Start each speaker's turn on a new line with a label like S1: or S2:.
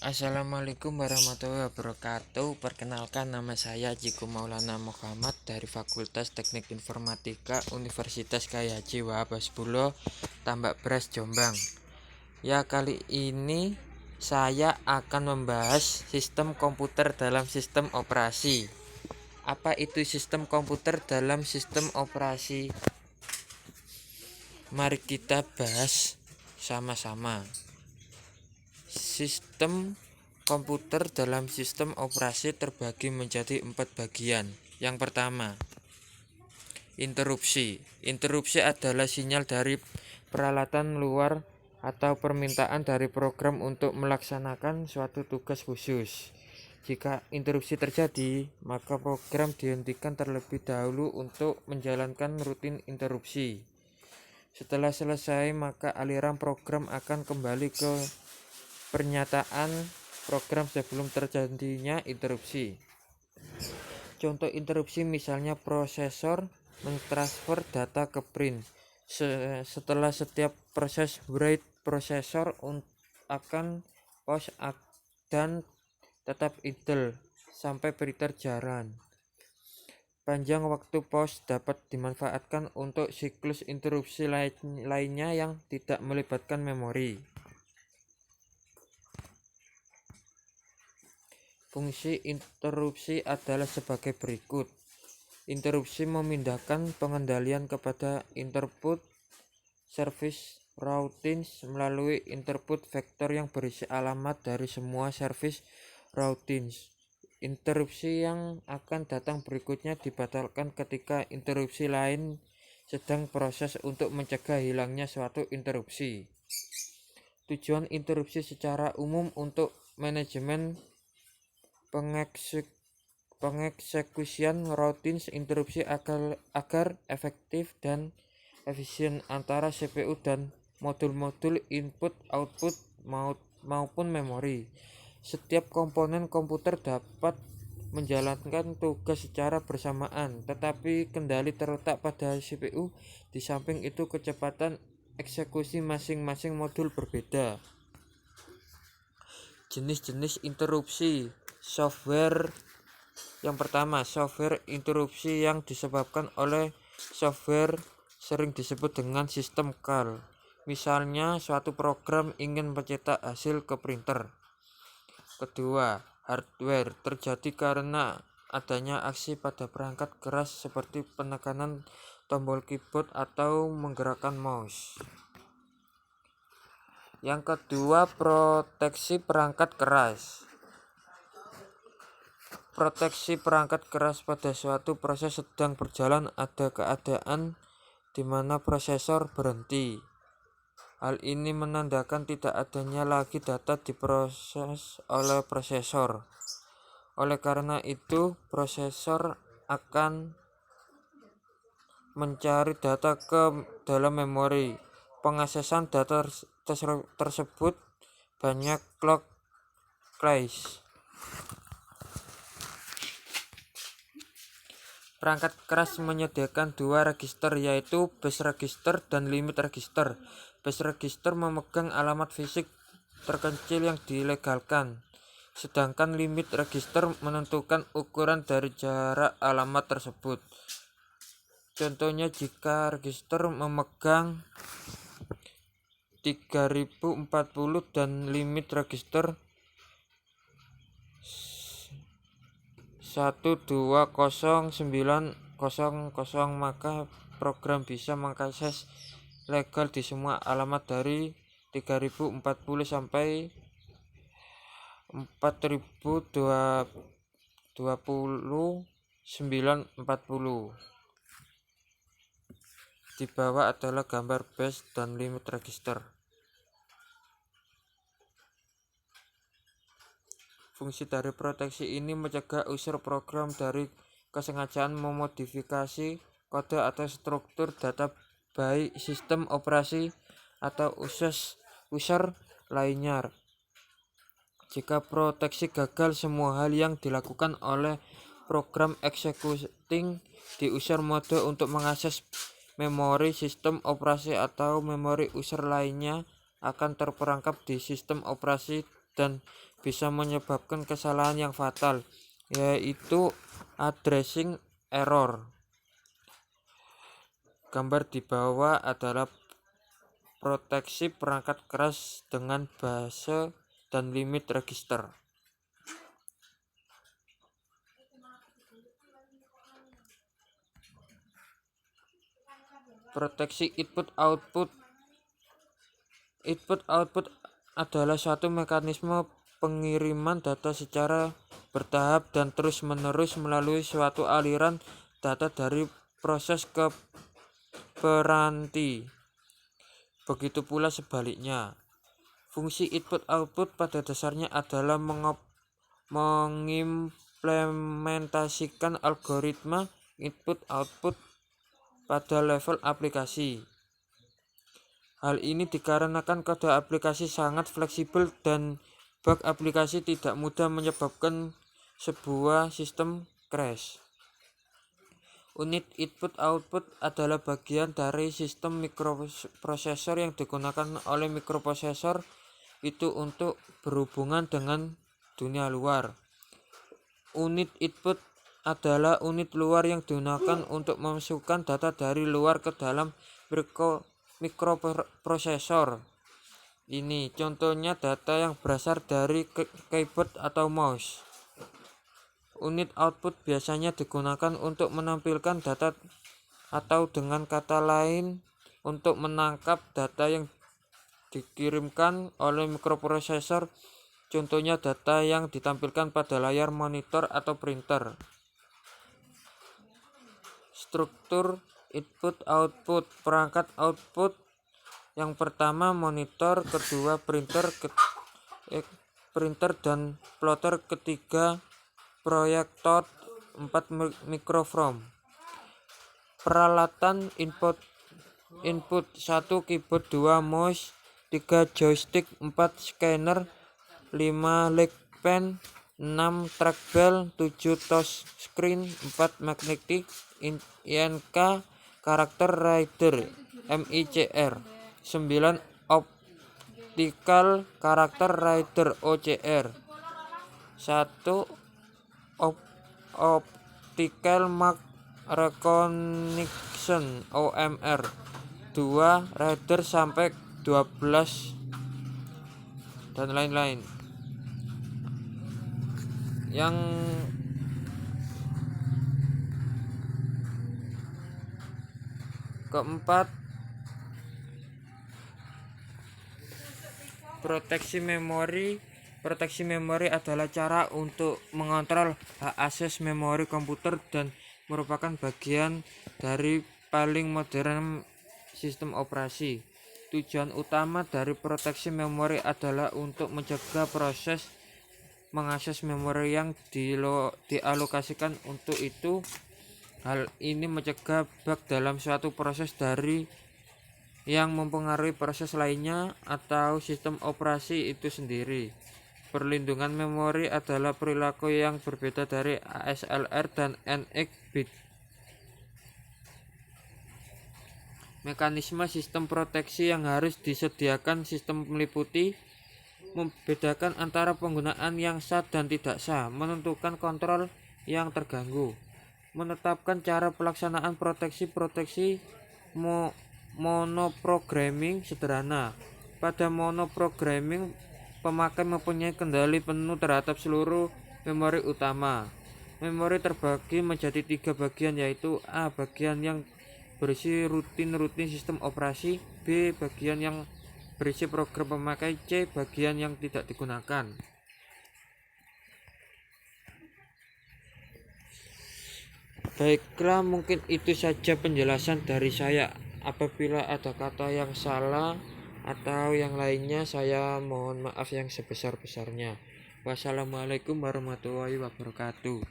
S1: Assalamualaikum warahmatullahi wabarakatuh. Perkenalkan, nama saya Jiku Maulana Muhammad dari Fakultas Teknik Informatika Universitas Kyai Haji Wahab Hasbulo, Tambak Beras, Jombang. Ya, kali ini saya akan membahas sistem komputer dalam sistem operasi. Apa itu sistem komputer dalam sistem operasi? Mari kita bahas sama-sama. Sistem komputer dalam sistem operasi terbagi menjadi 4 bagian. Yang pertama, interupsi. Interupsi adalah sinyal dari peralatan luar atau permintaan dari program untuk melaksanakan suatu tugas khusus. Jika interupsi terjadi, maka program dihentikan terlebih dahulu untuk menjalankan rutin interupsi. Setelah selesai, maka aliran program akan kembali ke pernyataan program sebelum terjadinya interupsi. Contoh interupsi misalnya prosesor mentransfer data ke print. Setelah setiap proses write, prosesor akan pause dan tetap idle sampai printer jalan. Panjang waktu pause dapat dimanfaatkan untuk siklus interupsi lainnya yang tidak melibatkan memori. Fungsi interupsi adalah sebagai berikut. Interupsi memindahkan pengendalian kepada input service routines melalui input vektor yang berisi alamat dari semua service routines. Interupsi yang akan datang berikutnya dibatalkan ketika interupsi lain sedang proses untuk mencegah hilangnya suatu interupsi. Tujuan interupsi secara umum untuk manajemen pengeksekusian routines interupsi agar efektif dan efisien antara CPU dan modul-modul input-output maupun memori. Setiap komponen komputer dapat menjalankan tugas secara bersamaan, tetapi kendali terletak pada CPU. Di samping itu, kecepatan eksekusi masing-masing modul berbeda. Jenis-jenis interupsi software. Yang pertama, software interupsi yang disebabkan oleh software sering disebut dengan sistem call. Misalnya, suatu program ingin mencetak hasil ke printer. Kedua, hardware terjadi karena adanya aksi pada perangkat keras seperti penekanan tombol keyboard atau menggerakkan mouse. Yang kedua, proteksi perangkat keras. Proteksi perangkat keras pada suatu proses sedang berjalan, ada keadaan di mana prosesor berhenti. Hal ini menandakan tidak adanya lagi data diproses oleh prosesor. Oleh karena itu, prosesor akan mencari data ke dalam memori. Pengaksesan data tersebut banyak clock cache. Perangkat keras menyediakan dua register, yaitu base register dan limit register. Base register memegang alamat fisik terkecil yang dilegalkan, sedangkan limit register menentukan ukuran dari jarak alamat tersebut. Contohnya, jika register memegang 3040 dan limit register 120900, maka program bisa mengakses legal di semua alamat dari 3040 sampai 420940. Di bawah adalah gambar base dan limit register. Fungsi dari proteksi ini mencegah user program dari kesengajaan memodifikasi kode atau struktur data baik sistem operasi atau user lainnya. Jika proteksi gagal, semua hal yang dilakukan oleh program executing di user mode untuk mengakses memori sistem operasi atau memori user lainnya akan terperangkap di sistem operasi dan bisa menyebabkan kesalahan yang fatal, yaitu addressing error. Gambar di bawah adalah proteksi perangkat keras dengan base dan limit register. Proteksi input-output. Input-output adalah suatu mekanisme pengiriman data secara bertahap dan terus-menerus melalui suatu aliran data dari proses ke peranti. Begitu pula sebaliknya. Fungsi input-output pada dasarnya adalah mengimplementasikan algoritma input-output pada level aplikasi. Hal ini dikarenakan kode aplikasi sangat fleksibel dan bug aplikasi tidak mudah menyebabkan sebuah sistem crash. Unit input-output adalah bagian dari sistem mikroprosesor yang digunakan oleh mikroprosesor itu untuk berhubungan dengan dunia luar. Unit input adalah unit luar yang digunakan untuk memasukkan data dari luar ke dalam mikroprosesor. Ini contohnya data yang berasal dari keyboard atau mouse. Unit output biasanya digunakan untuk menampilkan data atau dengan kata lain untuk menangkap data yang dikirimkan oleh mikroprosesor. Contohnya data yang ditampilkan pada layar monitor atau printer. Struktur input-output. Perangkat output yang pertama monitor, kedua printer dan plotter, ketiga proyektor, 4 mikrofon. Peralatan input 1 keyboard, 2 mouse, 3 joystick, 4 scanner, 5 leg pen, 6 trackball, 7 touchscreen, 4 magnetic INK karakter reader MICR, 9 optical karakter reader OCR, 1 optical mark recognition OMR, 2 reader sampai 12 dan lain-lain. Yang keempat, proteksi memori. Proteksi memori adalah cara untuk mengontrol hak akses memori komputer dan merupakan bagian dari paling modern sistem operasi. Tujuan utama dari proteksi memori adalah untuk mencegah proses mengakses memori yang dialokasikan untuk itu. Hal ini mencegah bug dalam suatu proses dari yang mempengaruhi proses lainnya atau sistem operasi itu sendiri. Perlindungan memori adalah perilaku yang berbeda dari ASLR dan NX bit. Mekanisme sistem proteksi yang harus disediakan sistem meliputi membedakan antara penggunaan yang sah dan tidak sah, menentukan kontrol yang terganggu, menetapkan cara pelaksanaan proteksi monoprogramming sederhana. Pada monoprogramming, pemakai mempunyai kendali penuh terhadap seluruh memori utama. Memori terbagi menjadi 3 bagian, yaitu A. Bagian yang berisi rutin sistem operasi, B. Bagian yang berisi program pemakai, C. Bagian yang tidak digunakan. Baiklah, mungkin itu saja penjelasan dari saya. Apabila ada kata yang salah atau yang lainnya, saya mohon maaf yang sebesar-besarnya. Wassalamualaikum warahmatullahi wabarakatuh.